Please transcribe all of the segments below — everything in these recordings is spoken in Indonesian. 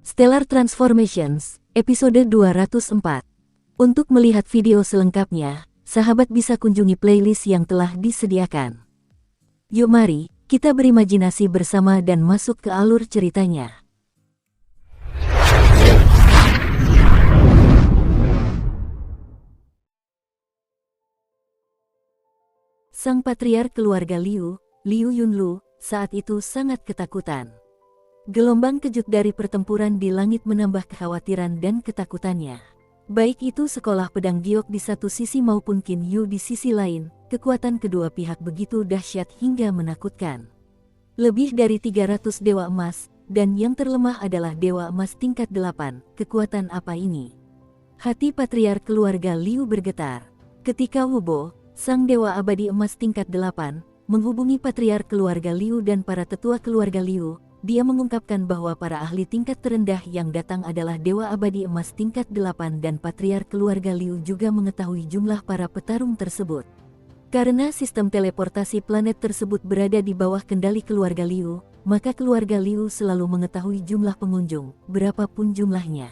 Stellar Transformations, episode 204. Untuk melihat video selengkapnya, sahabat bisa kunjungi playlist yang telah disediakan. Yuk mari, kita berimajinasi bersama dan masuk ke alur ceritanya. Sang patriark keluarga Liu, Liu Yunlu, saat itu sangat ketakutan. Gelombang kejut dari pertempuran di langit menambah kekhawatiran dan ketakutannya. Baik itu sekolah pedang giok di satu sisi maupun Qin Yu di sisi lain, kekuatan kedua pihak begitu dahsyat hingga menakutkan. Lebih dari 300 dewa emas, dan yang terlemah adalah dewa emas tingkat 8, kekuatan apa ini? Hati patriark keluarga Liu bergetar. Ketika Wubo, sang dewa abadi emas tingkat 8, menghubungi patriark keluarga Liu dan para tetua keluarga Liu, dia mengungkapkan bahwa para ahli tingkat terendah yang datang adalah dewa abadi emas tingkat 8 dan patriark keluarga Liu juga mengetahui jumlah para petarung tersebut. Karena sistem teleportasi planet tersebut berada di bawah kendali keluarga Liu, maka keluarga Liu selalu mengetahui jumlah pengunjung, berapapun jumlahnya.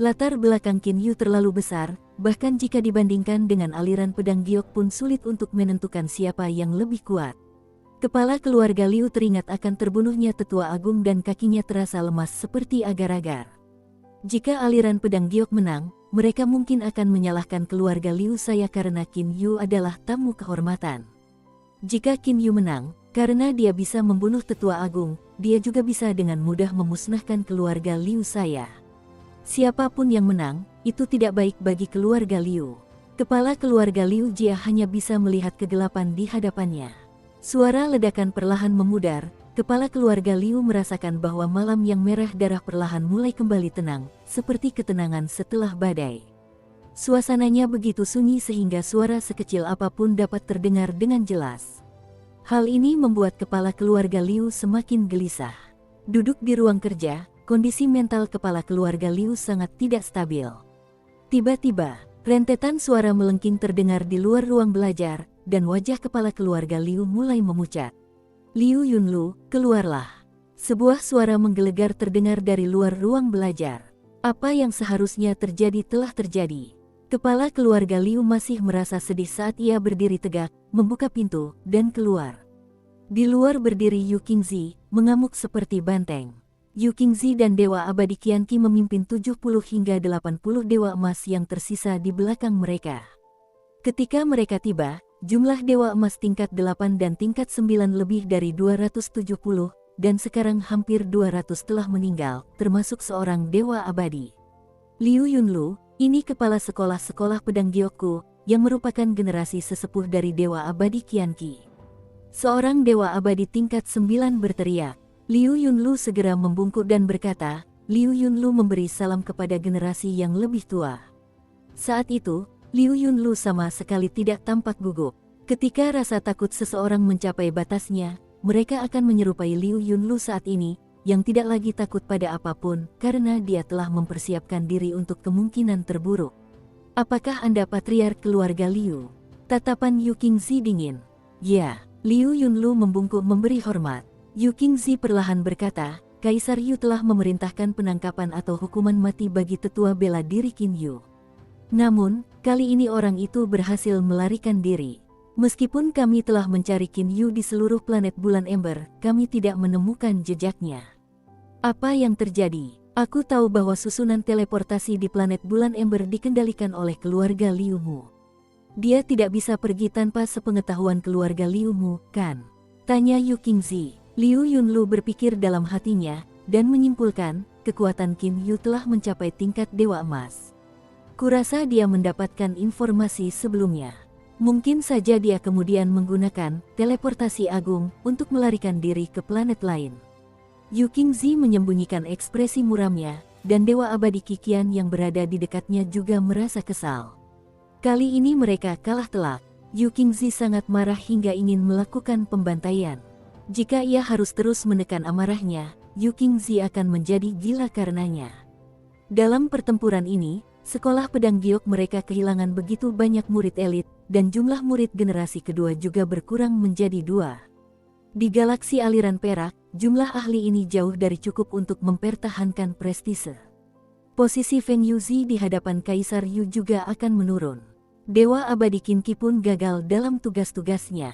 Latar belakang Qin Yu terlalu besar, bahkan jika dibandingkan dengan aliran pedang giok pun sulit untuk menentukan siapa yang lebih kuat. Kepala keluarga Liu teringat akan terbunuhnya tetua agung dan kakinya terasa lemas seperti agar-agar. Jika aliran pedang giok menang, mereka mungkin akan menyalahkan keluarga Liu saya karena Qin Yu adalah tamu kehormatan. Jika Qin Yu menang, karena dia bisa membunuh tetua agung, dia juga bisa dengan mudah memusnahkan keluarga Liu saya. Siapapun yang menang, itu tidak baik bagi keluarga Liu. Kepala keluarga Liu Jia hanya bisa melihat kegelapan di hadapannya. Suara ledakan perlahan memudar, kepala keluarga Liu merasakan bahwa malam yang merah darah perlahan mulai kembali tenang, seperti ketenangan setelah badai. Suasananya begitu sunyi sehingga suara sekecil apapun dapat terdengar dengan jelas. Hal ini membuat kepala keluarga Liu semakin gelisah. Duduk di ruang kerja, kondisi mental kepala keluarga Liu sangat tidak stabil. Tiba-tiba, rentetan suara melengking terdengar di luar ruang belajar, dan wajah kepala keluarga Liu mulai memucat. Liu Yunlu, keluarlah. Sebuah suara menggelegar terdengar dari luar ruang belajar. Apa yang seharusnya terjadi telah terjadi. Kepala keluarga Liu masih merasa sedih saat ia berdiri tegak, membuka pintu, dan keluar. Di luar berdiri Yu Qingzi, mengamuk seperti banteng. Yu Qingzi dan Dewa Abadi Qianqi memimpin 70 hingga 80 dewa emas yang tersisa di belakang mereka. Ketika mereka tiba, jumlah dewa emas tingkat 8 dan tingkat 9 lebih dari 270, dan sekarang hampir 200 telah meninggal, termasuk seorang dewa abadi. Liu Yunlu, ini kepala sekolah-sekolah pedang giokku, yang merupakan generasi sesepuh dari dewa abadi Qianqi. Seorang dewa abadi tingkat 9 berteriak. Liu Yunlu segera membungkuk dan berkata, Liu Yunlu memberi salam kepada generasi yang lebih tua. Saat itu, Liu Yunlu sama sekali tidak tampak gugup. Ketika rasa takut seseorang mencapai batasnya, mereka akan menyerupai Liu Yunlu saat ini, yang tidak lagi takut pada apapun, karena dia telah mempersiapkan diri untuk kemungkinan terburuk. Apakah Anda patriark keluarga Liu? Tatapan Yu Qingzi dingin. Ya, Liu Yunlu membungkuk memberi hormat. Yu Qingzi perlahan berkata, Kaisar Yu telah memerintahkan penangkapan atau hukuman mati bagi tetua bela diri Qin Yu. Namun, kali ini orang itu berhasil melarikan diri. Meskipun kami telah mencari Qin Yu di seluruh planet bulan ember, kami tidak menemukan jejaknya. Apa yang terjadi? Aku tahu bahwa susunan teleportasi di planet bulan ember dikendalikan oleh keluarga Liu Mu. Dia tidak bisa pergi tanpa sepengetahuan keluarga Liu Mu, kan? Tanya Yu Qingzi. Liu Yunlu berpikir dalam hatinya, dan menyimpulkan, kekuatan Qin Yu telah mencapai tingkat dewa emas. Kurasa dia mendapatkan informasi sebelumnya. Mungkin saja dia kemudian menggunakan teleportasi agung untuk melarikan diri ke planet lain. Yu Qingzi menyembunyikan ekspresi muramnya, dan dewa abadi Qiqian yang berada di dekatnya juga merasa kesal. Kali ini mereka kalah telak. Yu Qingzi sangat marah hingga ingin melakukan pembantaian. Jika ia harus terus menekan amarahnya, Yu Qingzi akan menjadi gila karenanya. Dalam pertempuran ini, sekolah pedang giok mereka kehilangan begitu banyak murid elit, dan jumlah murid generasi kedua juga berkurang menjadi 2. Di galaksi aliran perak, jumlah ahli ini jauh dari cukup untuk mempertahankan prestise. Posisi Feng Yuzi di hadapan Kaisar Yu juga akan menurun. Dewa Abadi Qin Qi pun gagal dalam tugas-tugasnya.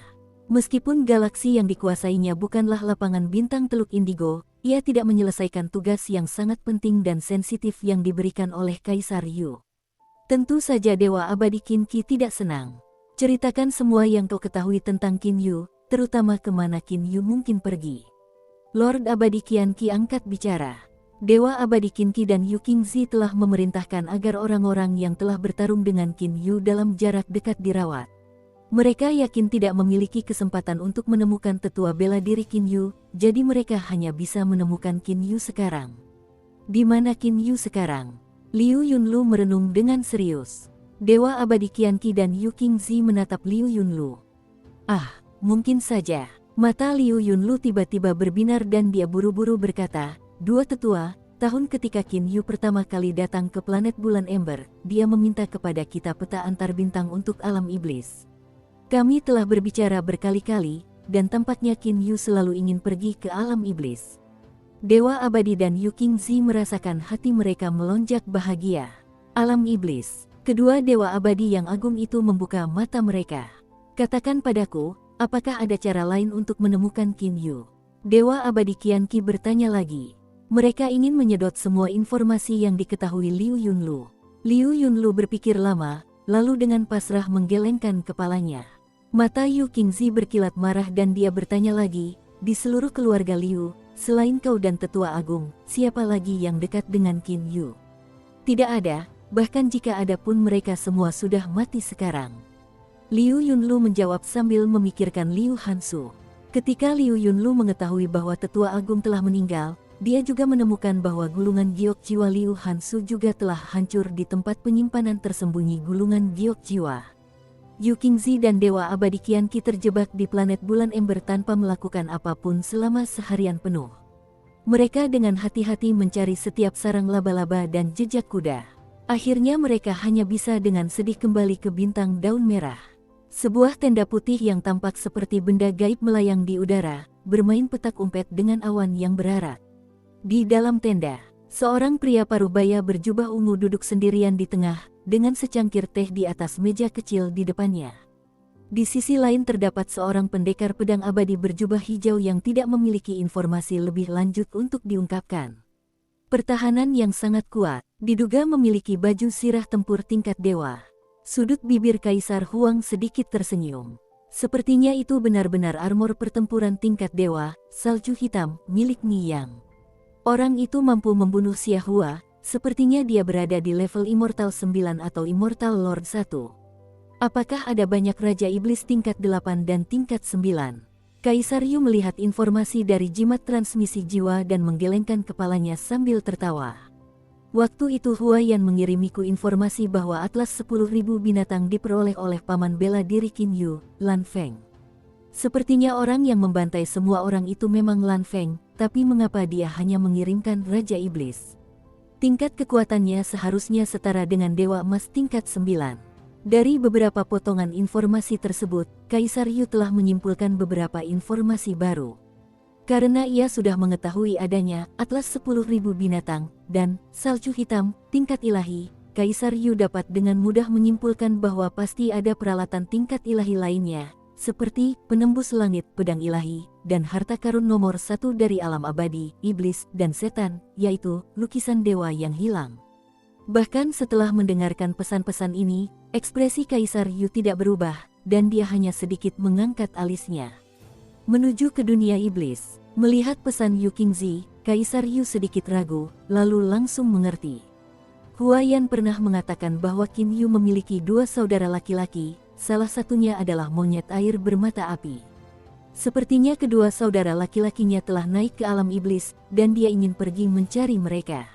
Meskipun galaksi yang dikuasainya bukanlah lapangan bintang Teluk Indigo, ia tidak menyelesaikan tugas yang sangat penting dan sensitif yang diberikan oleh Kaisar Yu. Tentu saja Dewa Abadi Qin Qi tidak senang. Ceritakan semua yang kau ketahui tentang Qin Yu, terutama kemana Qin Yu mungkin pergi. Lord Abadi Qian Qi angkat bicara. Dewa Abadi Qin Qi dan Yu Qingzi telah memerintahkan agar orang-orang yang telah bertarung dengan Qin Yu dalam jarak dekat dirawat. Mereka yakin tidak memiliki kesempatan untuk menemukan tetua bela diri Qin Yu, jadi mereka hanya bisa menemukan Qin Yu sekarang. Di mana Qin Yu sekarang? Liu Yunlu merenung dengan serius. Dewa Abadi Qian Qi dan Yu Qingzi menatap Liu Yunlu. Ah, mungkin saja. Mata Liu Yunlu tiba-tiba berbinar dan dia buru-buru berkata, "Dua tetua, tahun ketika Qin Yu pertama kali datang ke planet bulan Ember, dia meminta kepada kita peta antar bintang untuk alam iblis. Kami telah berbicara berkali-kali, dan tampaknya Qin Yu selalu ingin pergi ke alam iblis." Dewa Abadi dan Yu Qingzi merasakan hati mereka melonjak bahagia. Alam iblis. Kedua Dewa Abadi yang agung itu membuka mata mereka. "Katakan padaku, apakah ada cara lain untuk menemukan Qin Yu?" Dewa Abadi Qian Qi bertanya lagi. Mereka ingin menyedot semua informasi yang diketahui Liu Yunlu. Liu Yunlu berpikir lama, lalu dengan pasrah menggelengkan kepalanya. Mata Yu Qingzi berkilat marah dan dia bertanya lagi, "Di seluruh keluarga Liu, selain kau dan tetua agung, siapa lagi yang dekat dengan Qin Yu?" "Tidak ada, bahkan jika ada pun mereka semua sudah mati sekarang." Liu Yunlu menjawab sambil memikirkan Liu Hansu. Ketika Liu Yunlu mengetahui bahwa tetua agung telah meninggal, dia juga menemukan bahwa gulungan giok jiwa Liu Hansu juga telah hancur di tempat penyimpanan tersembunyi gulungan giok jiwa. Yu Qingzi dan Dewa Abadi Qian Qi terjebak di planet bulan Ember tanpa melakukan apapun selama seharian penuh. Mereka dengan hati-hati mencari setiap sarang laba-laba dan jejak kuda. Akhirnya mereka hanya bisa dengan sedih kembali ke bintang daun merah. Sebuah tenda putih yang tampak seperti benda gaib melayang di udara, bermain petak umpet dengan awan yang berarak. Di dalam tenda, seorang pria parubaya berjubah ungu duduk sendirian di tengah, dengan secangkir teh di atas meja kecil di depannya. Di sisi lain terdapat seorang pendekar pedang abadi berjubah hijau yang tidak memiliki informasi lebih lanjut untuk diungkapkan. Pertahanan yang sangat kuat, diduga memiliki baju sirah tempur tingkat dewa. Sudut bibir Kaisar Huang sedikit tersenyum. Sepertinya itu benar-benar armor pertempuran tingkat dewa, salju hitam, milik Ni Yang. Orang itu mampu membunuh Xia Hua, sepertinya dia berada di level Immortal 9 atau Immortal Lord 1. Apakah ada banyak Raja Iblis tingkat 8 dan tingkat 9? Kaisar Yu melihat informasi dari jimat transmisi jiwa dan menggelengkan kepalanya sambil tertawa. Waktu itu Huayan mengirimiku informasi bahwa atlas 10.000 binatang diperoleh oleh paman bela diri Qin Yu, Lan Feng. Sepertinya orang yang membantai semua orang itu memang Lan Feng, tapi mengapa dia hanya mengirimkan Raja Iblis? Tingkat kekuatannya seharusnya setara dengan Dewa Emas tingkat 9. Dari beberapa potongan informasi tersebut, Kaisar Yu telah menyimpulkan beberapa informasi baru. Karena ia sudah mengetahui adanya atlas 10.000 binatang dan salju hitam tingkat ilahi, Kaisar Yu dapat dengan mudah menyimpulkan bahwa pasti ada peralatan tingkat ilahi lainnya, seperti penembus langit, pedang ilahi, dan harta karun nomor 1 dari alam abadi, iblis, dan setan, yaitu lukisan dewa yang hilang. Bahkan setelah mendengarkan pesan-pesan ini, ekspresi Kaisar Yu tidak berubah, dan dia hanya sedikit mengangkat alisnya. Menuju ke dunia iblis. Melihat pesan Yu Qingzi, Kaisar Yu sedikit ragu, lalu langsung mengerti. Huayan pernah mengatakan bahwa Qin Yu memiliki 2 saudara laki-laki, salah satunya adalah monyet air bermata api. Sepertinya kedua saudara laki-lakinya telah naik ke alam iblis, dan dia ingin pergi mencari mereka.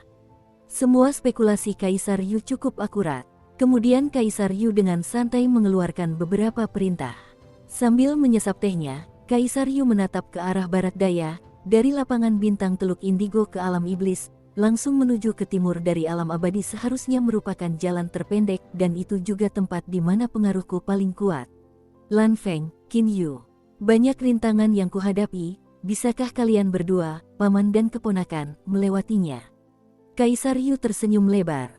Semua spekulasi Kaisar Yu cukup akurat. Kemudian Kaisar Yu dengan santai mengeluarkan beberapa perintah. Sambil menyesap tehnya, Kaisar Yu menatap ke arah barat daya, dari lapangan bintang Teluk Indigo ke alam iblis, langsung menuju ke timur dari alam abadi seharusnya merupakan jalan terpendek dan itu juga tempat di mana pengaruhku paling kuat. Lan Feng, Qin Yu. Banyak rintangan yang kuhadapi, bisakah kalian berdua, paman dan keponakan, melewatinya? Kaisar Yu tersenyum lebar.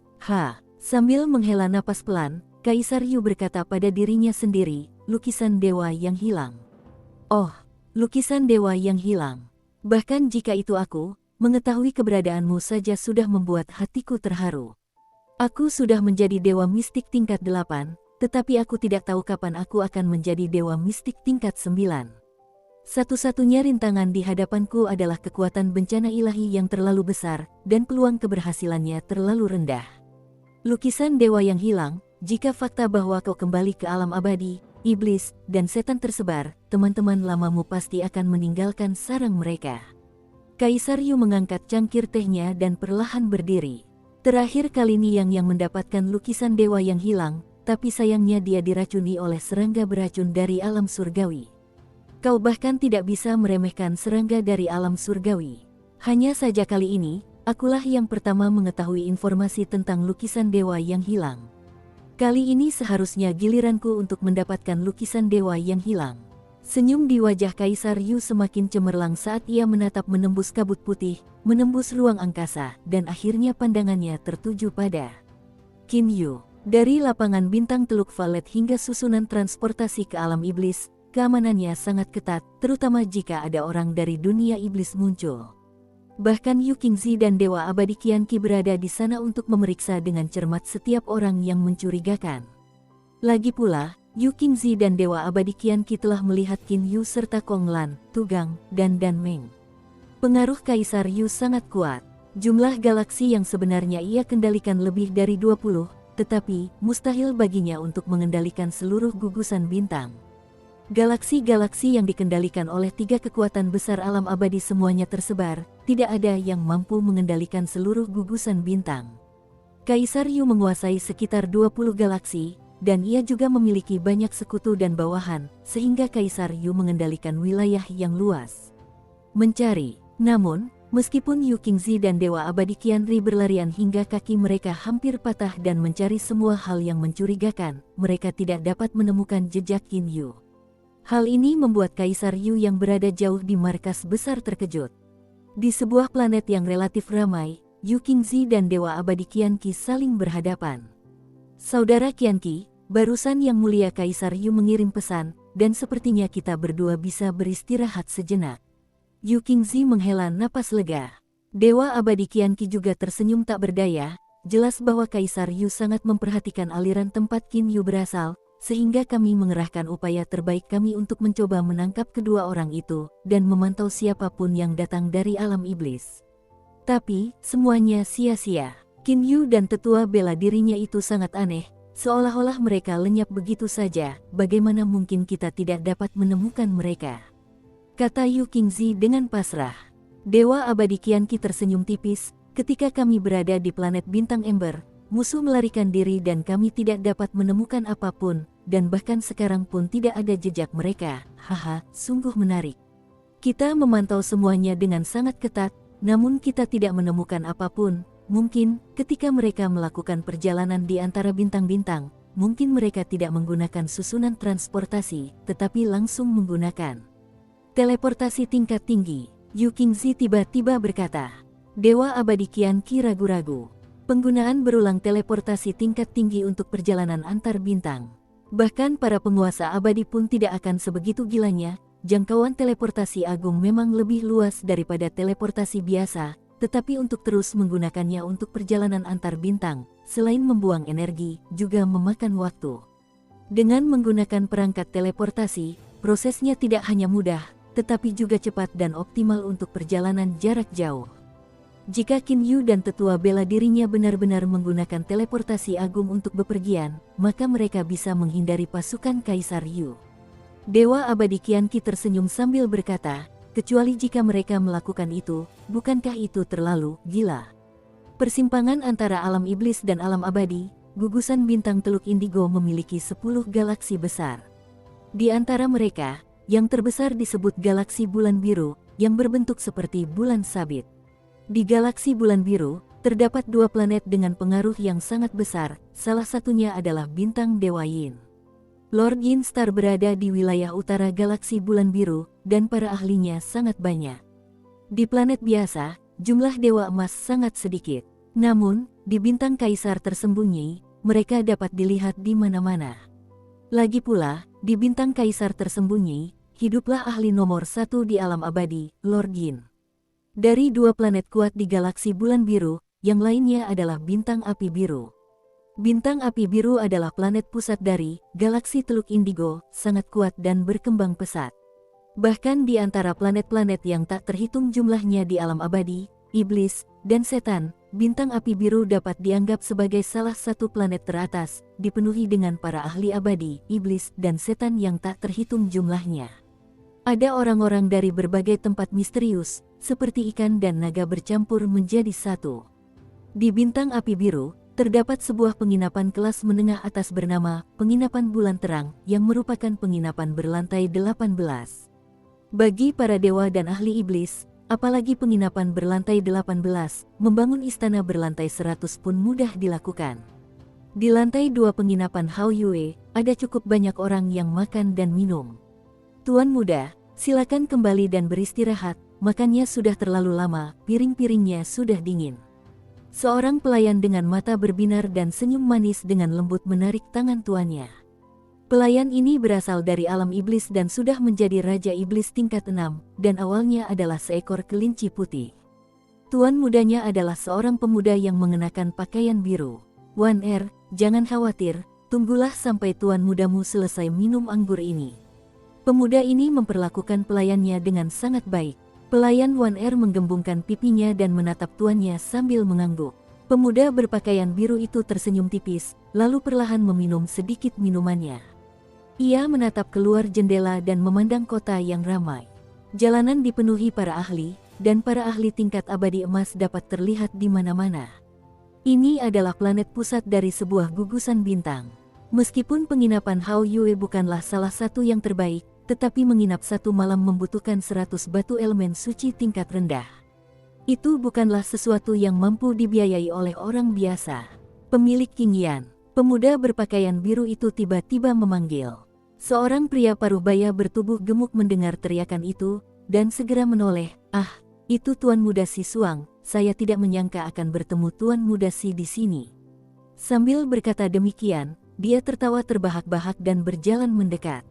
Sambil menghela napas pelan, Kaisar Yu berkata pada dirinya sendiri, lukisan dewa yang hilang. Oh, lukisan dewa yang hilang. Bahkan jika itu aku, mengetahui keberadaanmu saja sudah membuat hatiku terharu. Aku sudah menjadi dewa mistik tingkat 8, tetapi aku tidak tahu kapan aku akan menjadi dewa mistik tingkat 9. Satu-satunya rintangan di hadapanku adalah kekuatan bencana ilahi yang terlalu besar, dan peluang keberhasilannya terlalu rendah. Lukisan dewa yang hilang, jika fakta bahwa kau kembali ke alam abadi, iblis, dan setan tersebar, teman-teman lamamu pasti akan meninggalkan sarang mereka. Kaisar Yu mengangkat cangkir tehnya dan perlahan berdiri. Terakhir kali Niang yang mendapatkan lukisan dewa yang hilang, tapi sayangnya dia diracuni oleh serangga beracun dari alam surgawi. Kau bahkan tidak bisa meremehkan serangga dari alam surgawi. Hanya saja kali ini, akulah yang pertama mengetahui informasi tentang lukisan dewa yang hilang. Kali ini seharusnya giliranku untuk mendapatkan lukisan dewa yang hilang. Senyum di wajah Kaisar Yu semakin cemerlang saat ia menatap menembus kabut putih, menembus ruang angkasa, dan akhirnya pandangannya tertuju pada Qin Yu. Dari lapangan bintang Teluk Valet hingga susunan transportasi ke alam iblis, keamanannya sangat ketat, terutama jika ada orang dari dunia iblis muncul. Bahkan Yu Qingzi dan Dewa Abadi Qianqi berada di sana untuk memeriksa dengan cermat setiap orang yang mencurigakan. Lagi pula, Yu Qingzi dan Dewa Abadi Qianqi telah melihat Qin Yu serta Kong Lan, Tugang, dan Dan Meng. Pengaruh Kaisar Yu sangat kuat. Jumlah galaksi yang sebenarnya ia kendalikan lebih dari 20, tetapi mustahil baginya untuk mengendalikan seluruh gugusan bintang. Galaksi-galaksi yang dikendalikan oleh 3 kekuatan besar alam abadi semuanya tersebar, tidak ada yang mampu mengendalikan seluruh gugusan bintang. Kaisar Yu menguasai sekitar 20 galaksi, dan ia juga memiliki banyak sekutu dan bawahan, sehingga Kaisar Yu mengendalikan wilayah yang luas. Mencari. Namun, meskipun Yu Qingzi dan Dewa Abadi Qianri berlarian hingga kaki mereka hampir patah dan mencari semua hal yang mencurigakan, mereka tidak dapat menemukan jejak Qin Yu. Hal ini membuat Kaisar Yu yang berada jauh di markas besar terkejut. Di sebuah planet yang relatif ramai, Yu Qingzi dan Dewa Abadi Qianqi saling berhadapan. Saudara Qianqi, barusan Yang Mulia Kaisar Yu mengirim pesan, dan sepertinya kita berdua bisa beristirahat sejenak. Yu Qingzi menghela napas lega. Dewa Abadi Qianqi juga tersenyum tak berdaya, jelas bahwa Kaisar Yu sangat memperhatikan aliran tempat Qin Yu berasal, sehingga kami mengerahkan upaya terbaik kami untuk mencoba menangkap kedua orang itu, dan memantau siapapun yang datang dari alam iblis. Tapi, semuanya sia-sia. Qin Yu dan tetua bela dirinya itu sangat aneh, seolah-olah mereka lenyap begitu saja, bagaimana mungkin kita tidak dapat menemukan mereka? Kata Yu Qingzi dengan pasrah. Dewa Abadi Qianqi tersenyum tipis, ketika kami berada di planet bintang ember, musuh melarikan diri dan kami tidak dapat menemukan apapun, dan bahkan sekarang pun tidak ada jejak mereka. Haha, sungguh menarik. Kita memantau semuanya dengan sangat ketat, namun kita tidak menemukan apapun. Mungkin, ketika mereka melakukan perjalanan di antara bintang-bintang, mungkin mereka tidak menggunakan susunan transportasi, tetapi langsung menggunakan teleportasi tingkat tinggi. Yu Qingzi tiba-tiba berkata. Dewa Abadi Qianqi ragu-ragu. Penggunaan berulang teleportasi tingkat tinggi untuk perjalanan antar bintang. Bahkan para penguasa abadi pun tidak akan sebegitu gilanya, jangkauan teleportasi agung memang lebih luas daripada teleportasi biasa, tetapi untuk terus menggunakannya untuk perjalanan antar bintang, selain membuang energi, juga memakan waktu. Dengan menggunakan perangkat teleportasi, prosesnya tidak hanya mudah, tetapi juga cepat dan optimal untuk perjalanan jarak jauh. Jika Qin Yu dan tetua bela dirinya benar-benar menggunakan teleportasi agung untuk bepergian, maka mereka bisa menghindari pasukan Kaisar Yu. Dewa Abadi Qianqi tersenyum sambil berkata, kecuali jika mereka melakukan itu, bukankah itu terlalu gila? Persimpangan antara alam iblis dan alam abadi, gugusan bintang Teluk Indigo memiliki 10 galaksi besar. Di antara mereka, yang terbesar disebut galaksi bulan biru, yang berbentuk seperti bulan sabit. Di galaksi bulan biru, terdapat 2 planet dengan pengaruh yang sangat besar, salah satunya adalah bintang Dewa Yin. Lord Yin Star berada di wilayah utara galaksi bulan biru, dan para ahlinya sangat banyak. Di planet biasa, jumlah dewa emas sangat sedikit. Namun, di bintang kaisar tersembunyi, mereka dapat dilihat di mana-mana. Lagi pula, di bintang kaisar tersembunyi, hiduplah ahli nomor 1 di alam abadi, Lord Yin. Dari 2 planet kuat di galaksi bulan biru, yang lainnya adalah bintang api biru. Bintang api biru adalah planet pusat dari galaksi Teluk Indigo, sangat kuat dan berkembang pesat. Bahkan di antara planet-planet yang tak terhitung jumlahnya di alam abadi, iblis, dan setan, bintang api biru dapat dianggap sebagai salah satu planet teratas, dipenuhi dengan para ahli abadi, iblis, dan setan yang tak terhitung jumlahnya. Ada orang-orang dari berbagai tempat misterius, seperti ikan dan naga bercampur menjadi satu. Di bintang api biru, terdapat sebuah penginapan kelas menengah atas bernama Penginapan Bulan Terang, yang merupakan penginapan berlantai 18. Bagi para dewa dan ahli iblis, apalagi penginapan berlantai 18, membangun istana berlantai 100 pun mudah dilakukan. Di lantai 2 penginapan Hao Yue, ada cukup banyak orang yang makan dan minum. Tuan muda, silakan kembali dan beristirahat, makannya sudah terlalu lama, piring-piringnya sudah dingin. Seorang pelayan dengan mata berbinar dan senyum manis dengan lembut menarik tangan tuannya. Pelayan ini berasal dari alam iblis dan sudah menjadi Raja Iblis tingkat 6, dan awalnya adalah seekor kelinci putih. Tuan mudanya adalah seorang pemuda yang mengenakan pakaian biru. Wan jangan khawatir, tunggulah sampai tuan mudamu selesai minum anggur ini. Pemuda ini memperlakukan pelayannya dengan sangat baik. Pelayan Wan menggembungkan pipinya dan menatap tuannya sambil mengangguk. Pemuda berpakaian biru itu tersenyum tipis, lalu perlahan meminum sedikit minumannya. Ia menatap keluar jendela dan memandang kota yang ramai. Jalanan dipenuhi para ahli, dan para ahli tingkat abadi emas dapat terlihat di mana-mana. Ini adalah planet pusat dari sebuah gugusan bintang. Meskipun penginapan Hao Yue bukanlah salah satu yang terbaik, tetapi menginap satu malam membutuhkan 100 batu elemen suci tingkat rendah. Itu bukanlah sesuatu yang mampu dibiayai oleh orang biasa. Pemilik Qingyan, pemuda berpakaian biru itu tiba-tiba memanggil. Seorang pria paruh baya bertubuh gemuk mendengar teriakan itu, dan segera menoleh. Ah, itu Tuan Muda Si Suang, saya tidak menyangka akan bertemu Tuan Muda Si di sini. Sambil berkata demikian, dia tertawa terbahak-bahak dan berjalan mendekat.